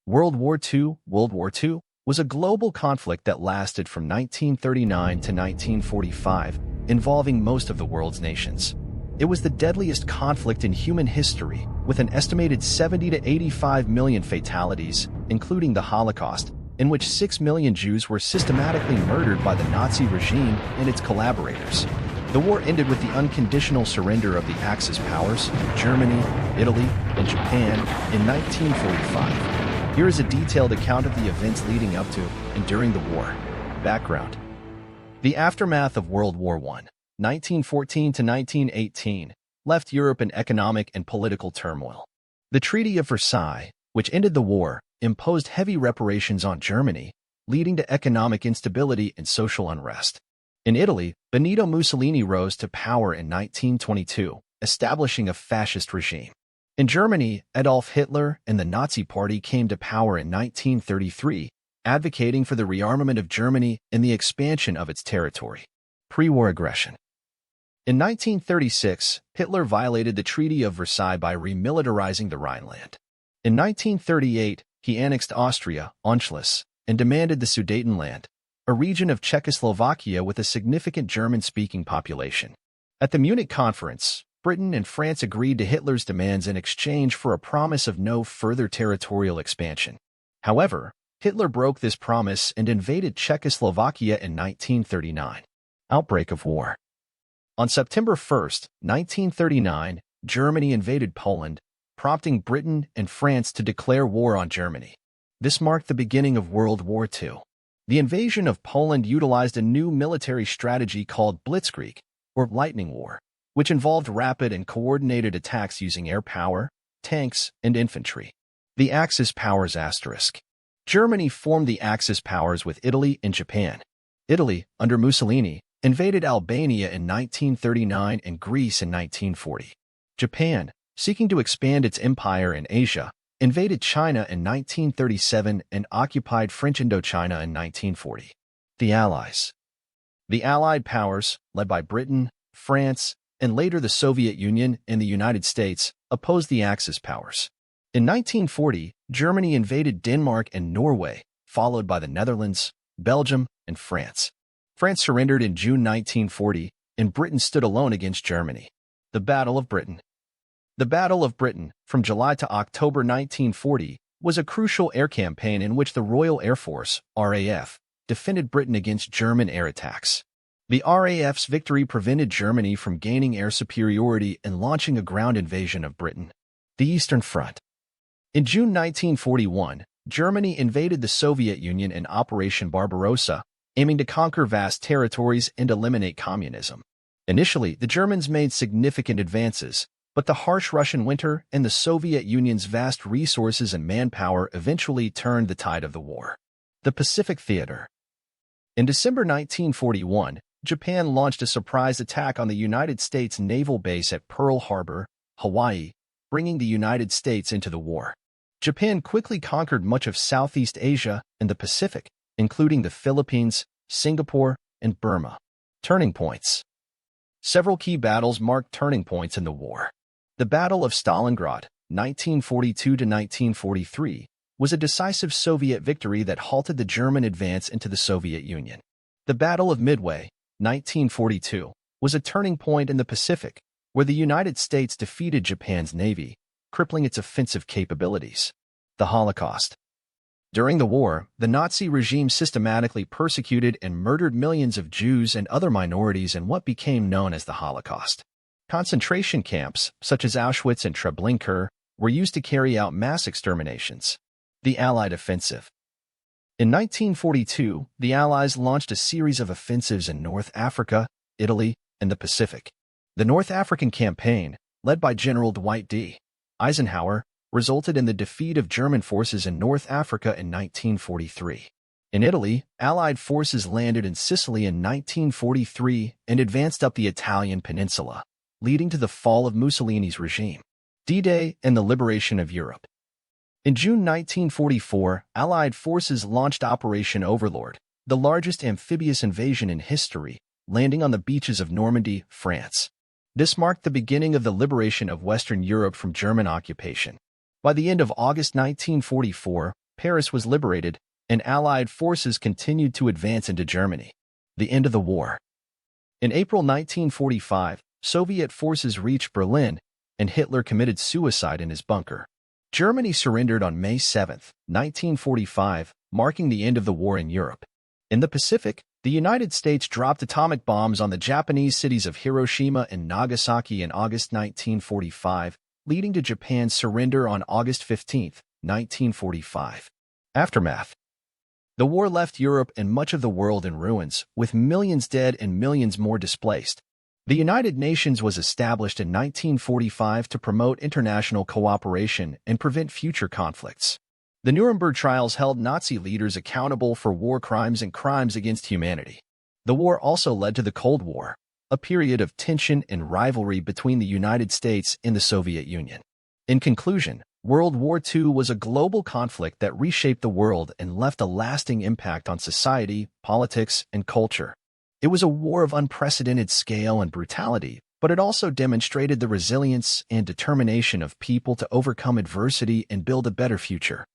World War II was a global conflict that lasted from 1939 to 1945, involving most of the world's nations. It was the deadliest conflict in human history, with an estimated 70 to 85 million fatalities, including the Holocaust, in which 6 million Jews were systematically murdered by the Nazi regime and its collaborators. The war ended with the unconditional surrender of the Axis powers, Germany, Italy, and Japan, in 1945. Here is a detailed account of the events leading up to and during the war. Background. The aftermath of World War I, 1914 to 1918, left Europe in economic and political turmoil. The Treaty of Versailles, which ended the war, imposed heavy reparations on Germany, leading to economic instability and social unrest. In Italy, Benito Mussolini rose to power in 1922, establishing a fascist regime. In Germany, Adolf Hitler and the Nazi Party came to power in 1933, advocating for the rearmament of Germany and the expansion of its territory. Pre-war aggression. In 1936, Hitler violated the Treaty of Versailles by remilitarizing the Rhineland. In 1938, he annexed Austria, Anschluss, and demanded the Sudetenland, a region of Czechoslovakia with a significant German-speaking population. At the Munich Conference, Britain and France agreed to Hitler's demands in exchange for a promise of no further territorial expansion. However, Hitler broke this promise and invaded Czechoslovakia in 1939. Outbreak of war. On September 1, 1939, Germany invaded Poland, prompting Britain and France to declare war on Germany. This marked the beginning of World War II. The invasion of Poland utilized a new military strategy called Blitzkrieg, or lightning war, which involved rapid and coordinated attacks using air power, tanks, and infantry. The Axis powers asterisk. Germany formed the Axis powers with Italy and Japan. Italy, under Mussolini, invaded Albania in 1939 and Greece in 1940. Japan, seeking to expand its empire in Asia, invaded China in 1937 and occupied French Indochina in 1940. The Allies. The Allied powers, led by Britain, France, and later the Soviet Union and the United States, opposed the Axis powers. In 1940, Germany invaded Denmark and Norway, followed by the Netherlands, Belgium, and France. France surrendered in June 1940, and Britain stood alone against Germany. The Battle of Britain. The Battle of Britain, from July to October 1940, was a crucial air campaign in which the Royal Air Force, RAF, defended Britain against German air attacks. The RAF's victory prevented Germany from gaining air superiority and launching a ground invasion of Britain. The Eastern Front. In June 1941, Germany invaded the Soviet Union in Operation Barbarossa, aiming to conquer vast territories and eliminate communism. Initially, the Germans made significant advances, but the harsh Russian winter and the Soviet Union's vast resources and manpower eventually turned the tide of the war. The Pacific Theater. In December 1941, Japan launched a surprise attack on the United States naval base at Pearl Harbor, Hawaii, bringing the United States into the war. Japan quickly conquered much of Southeast Asia and the Pacific, including the Philippines, Singapore, and Burma. Turning points. Several key battles marked turning points in the war. The Battle of Stalingrad, 1942 to 1943, was a decisive Soviet victory that halted the German advance into the Soviet Union. The Battle of Midway, 1942, was a turning point in the Pacific, where the United States defeated Japan's navy, crippling its offensive capabilities. The Holocaust. During the war, the Nazi regime systematically persecuted and murdered millions of Jews and other minorities in what became known as the Holocaust. Concentration camps, such as Auschwitz and Treblinka, were used to carry out mass exterminations. The Allied Offensive. In 1942, the Allies launched a series of offensives in North Africa, Italy, and the Pacific. The North African Campaign, led by General Dwight D. Eisenhower, resulted in the defeat of German forces in North Africa in 1943. In Italy, Allied forces landed in Sicily in 1943 and advanced up the Italian peninsula, leading to the fall of Mussolini's regime. D-Day and the liberation of Europe. In June 1944, Allied forces launched Operation Overlord, the largest amphibious invasion in history, landing on the beaches of Normandy, France. This marked the beginning of the liberation of Western Europe from German occupation. By the end of August 1944, Paris was liberated, and Allied forces continued to advance into Germany. The end of the war. In April 1945, Soviet forces reached Berlin, and Hitler committed suicide in his bunker. Germany surrendered on May 7, 1945, marking the end of the war in Europe. In the Pacific, the United States dropped atomic bombs on the Japanese cities of Hiroshima and Nagasaki in August 1945, leading to Japan's surrender on August 15, 1945. Aftermath. The war left Europe and much of the world in ruins, with millions dead and millions more displaced. The United Nations was established in 1945 to promote international cooperation and prevent future conflicts. The Nuremberg trials held Nazi leaders accountable for war crimes and crimes against humanity. The war also led to the Cold War, a period of tension and rivalry between the United States and the Soviet Union. In conclusion, World War II was a global conflict that reshaped the world and left a lasting impact on society, politics, and culture. It was a war of unprecedented scale and brutality, but it also demonstrated the resilience and determination of people to overcome adversity and build a better future.